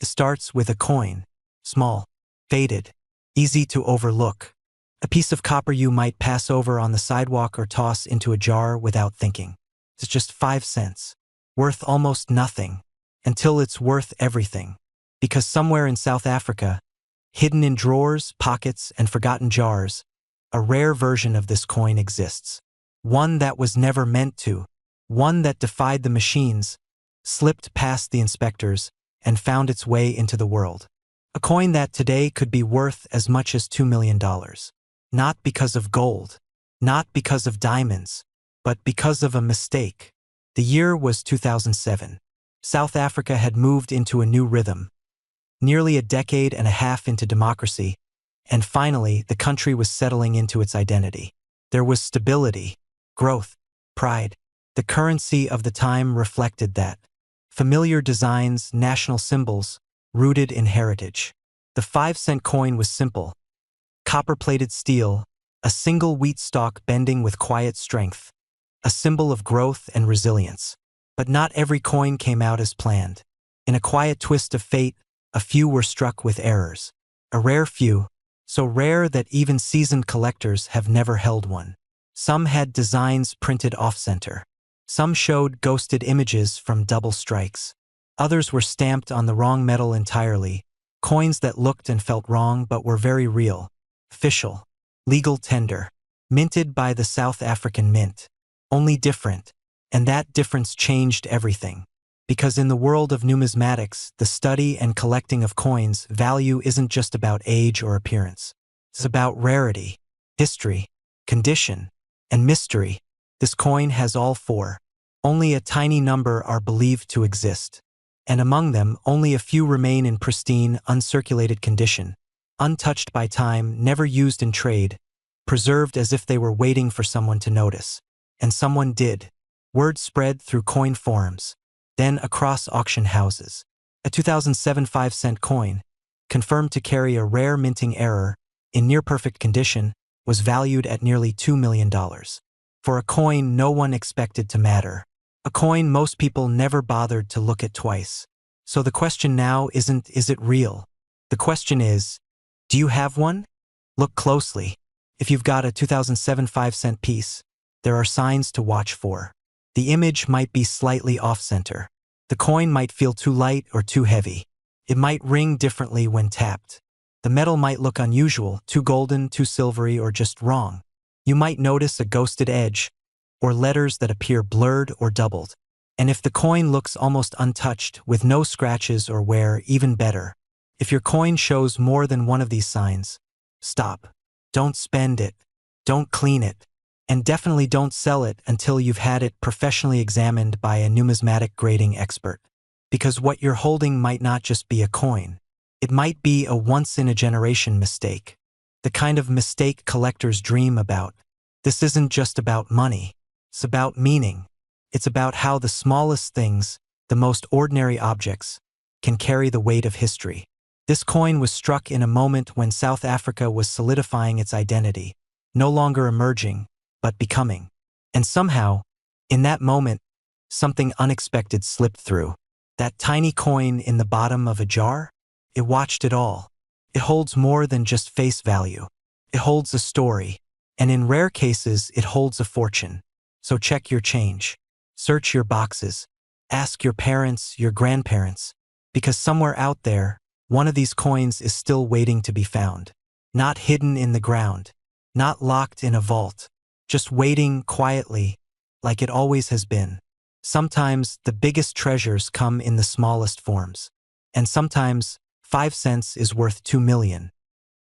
It starts with a coin. Small, faded, easy to overlook. A piece of copper you might pass over on the sidewalk or toss into a jar without thinking. It's just 5 cents. Worth almost nothing. Until it's worth everything. Because somewhere in South Africa, hidden in drawers, pockets, and forgotten jars, a rare version of this coin exists. One that was never meant to. One that defied the machines, slipped past the inspectors, and found its way into the world. A coin that today could be worth as much as $2 million. Not because of gold, not because of diamonds, but because of a mistake. The year was 2007. South Africa had moved into a new rhythm. Nearly a decade and a half into democracy, and finally the country was settling into its identity. There was stability, growth, pride. The currency of the time reflected that. Familiar designs, national symbols, rooted in heritage. The 5-cent coin was simple. Copper-plated steel, a single wheat stalk bending with quiet strength. A symbol of growth and resilience. But not every coin came out as planned. In a quiet twist of fate, a few were struck with errors. A rare few, so rare that even seasoned collectors have never held one. Some had designs printed off-center. Some showed ghosted images from double strikes. Others were stamped on the wrong metal entirely, coins that looked and felt wrong but were very real. Official. Legal tender. Minted by the South African Mint. Only different. And that difference changed everything. Because in the world of numismatics, the study and collecting of coins, value isn't just about age or appearance. It's about rarity, history, condition, and mystery. This coin has all four. Only a tiny number are believed to exist. And among them, only a few remain in pristine, uncirculated condition. Untouched by time, never used in trade, preserved as if they were waiting for someone to notice. And someone did. Word spread through coin forums, then across auction houses. A 2007 5-cent coin, confirmed to carry a rare minting error, in near-perfect condition, was valued at nearly $2 million. For a coin no one expected to matter. A coin most people never bothered to look at twice. So the question now isn't, is it real? The question is, do you have one? Look closely. If you've got a 2007 5-cent piece, there are signs to watch for. The image might be slightly off-center. The coin might feel too light or too heavy. It might ring differently when tapped. The metal might look unusual, too golden, too silvery, or just wrong. You might notice a ghosted edge, or letters that appear blurred or doubled. And if the coin looks almost untouched, with no scratches or wear, even better. If your coin shows more than one of these signs, stop. Don't spend it. Don't clean it. And definitely don't sell it until you've had it professionally examined by a numismatic grading expert. Because what you're holding might not just be a coin. It might be a once-in-a-generation mistake. The kind of mistake collectors dream about. This isn't just about money. It's about meaning. It's about how the smallest things, the most ordinary objects, can carry the weight of history. This coin was struck in a moment when South Africa was solidifying its identity, no longer emerging, but becoming. And somehow, in that moment, something unexpected slipped through. That tiny coin in the bottom of a jar? It watched it all. It holds more than just face value. It holds a story. And in rare cases, it holds a fortune. So check your change. Search your boxes. Ask your parents, your grandparents. Because somewhere out there, one of these coins is still waiting to be found. Not hidden in the ground. Not locked in a vault. Just waiting quietly, like it always has been. Sometimes the biggest treasures come in the smallest forms. And sometimes 5 cents is worth 2 million.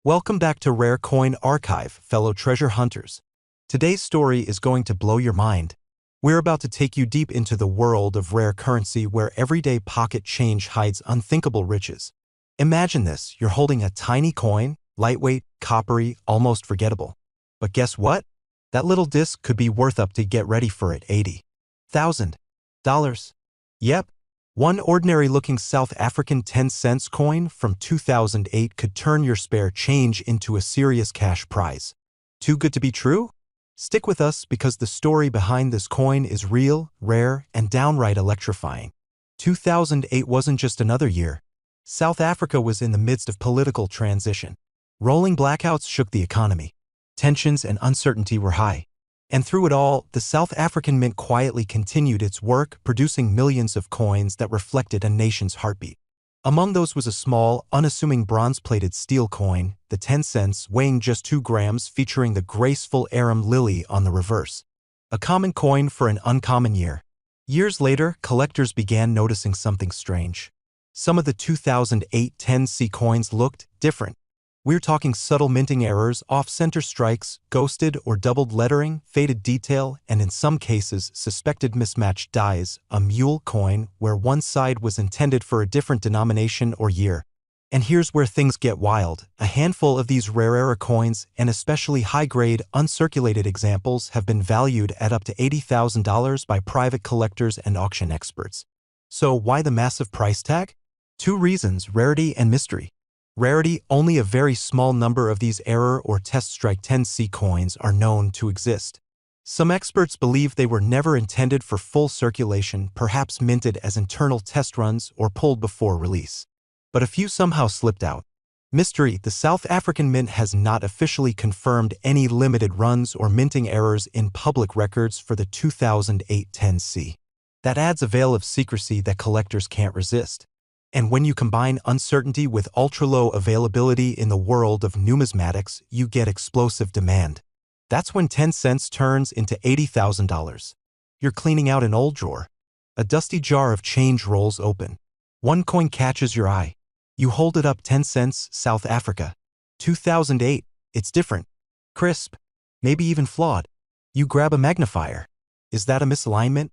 Welcome back to Rare Coin Archive, fellow treasure hunters. Today's story is going to blow your mind. We're about to take you deep into the world of rare currency where everyday pocket change hides unthinkable riches. Imagine this, you're holding a tiny coin, lightweight, coppery, almost forgettable. But guess what? That little disc could be worth up to get ready for it $80,000. Yep. One ordinary-looking South African 10-cent coin from 2008 could turn your spare change into a serious cash prize. Too good to be true? Stick with us because the story behind this coin is real, rare, and downright electrifying. 2008 wasn't just another year. South Africa was in the midst of political transition. Rolling blackouts shook the economy. Tensions and uncertainty were high. And through it all, the South African Mint quietly continued its work, producing millions of coins that reflected a nation's heartbeat. Among those was a small, unassuming bronze-plated steel coin, the 10 cents, weighing just 2 grams, featuring the graceful arum lily on the reverse. A common coin for an uncommon year. Years later, collectors began noticing something strange. Some of the 2008 10C coins looked different. We're talking subtle minting errors, off-center strikes, ghosted or doubled lettering, faded detail, and in some cases, suspected mismatched dies, a mule coin where one side was intended for a different denomination or year. And here's where things get wild. A handful of these rare era coins, and especially high-grade, uncirculated examples, have been valued at up to $80,000 by private collectors and auction experts. So why the massive price tag? 2 reasons: rarity and mystery. Rarity: only a very small number of these error or test strike 10C coins are known to exist. Some experts believe they were never intended for full circulation, perhaps minted as internal test runs or pulled before release. But a few somehow slipped out. Mystery: the South African Mint has not officially confirmed any limited runs or minting errors in public records for the 2008 10C. That adds a veil of secrecy that collectors can't resist. And when you combine uncertainty with ultra-low availability in the world of numismatics, you get explosive demand. That's when 10 cents turns into $80,000. You're cleaning out an old drawer. A dusty jar of change rolls open. One coin catches your eye. You hold it up. 10 cents, South Africa. 2008. It's different. Crisp. Maybe even flawed. You grab a magnifier. Is that a misalignment?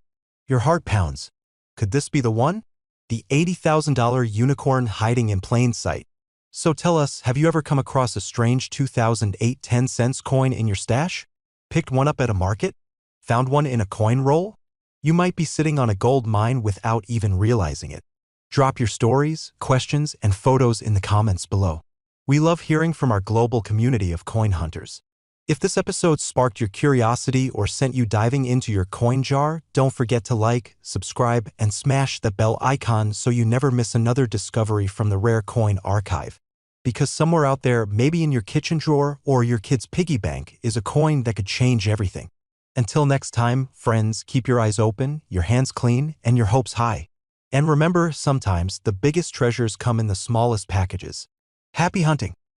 Your heart pounds. Could this be the one? The $80,000 unicorn hiding in plain sight. So tell us, have you ever come across a strange 2008 10 cents coin in your stash? Picked one up at a market? Found one in a coin roll? You might be sitting on a gold mine without even realizing it. Drop your stories, questions, and photos in the comments below. We love hearing from our global community of coin hunters. If this episode sparked your curiosity or sent you diving into your coin jar, don't forget to like, subscribe, and smash the bell icon so you never miss another discovery from the Rare Coin Archive. Because somewhere out there, maybe in your kitchen drawer or your kid's piggy bank, is a coin that could change everything. Until next time, friends, keep your eyes open, your hands clean, and your hopes high. And remember, sometimes the biggest treasures come in the smallest packages. Happy hunting!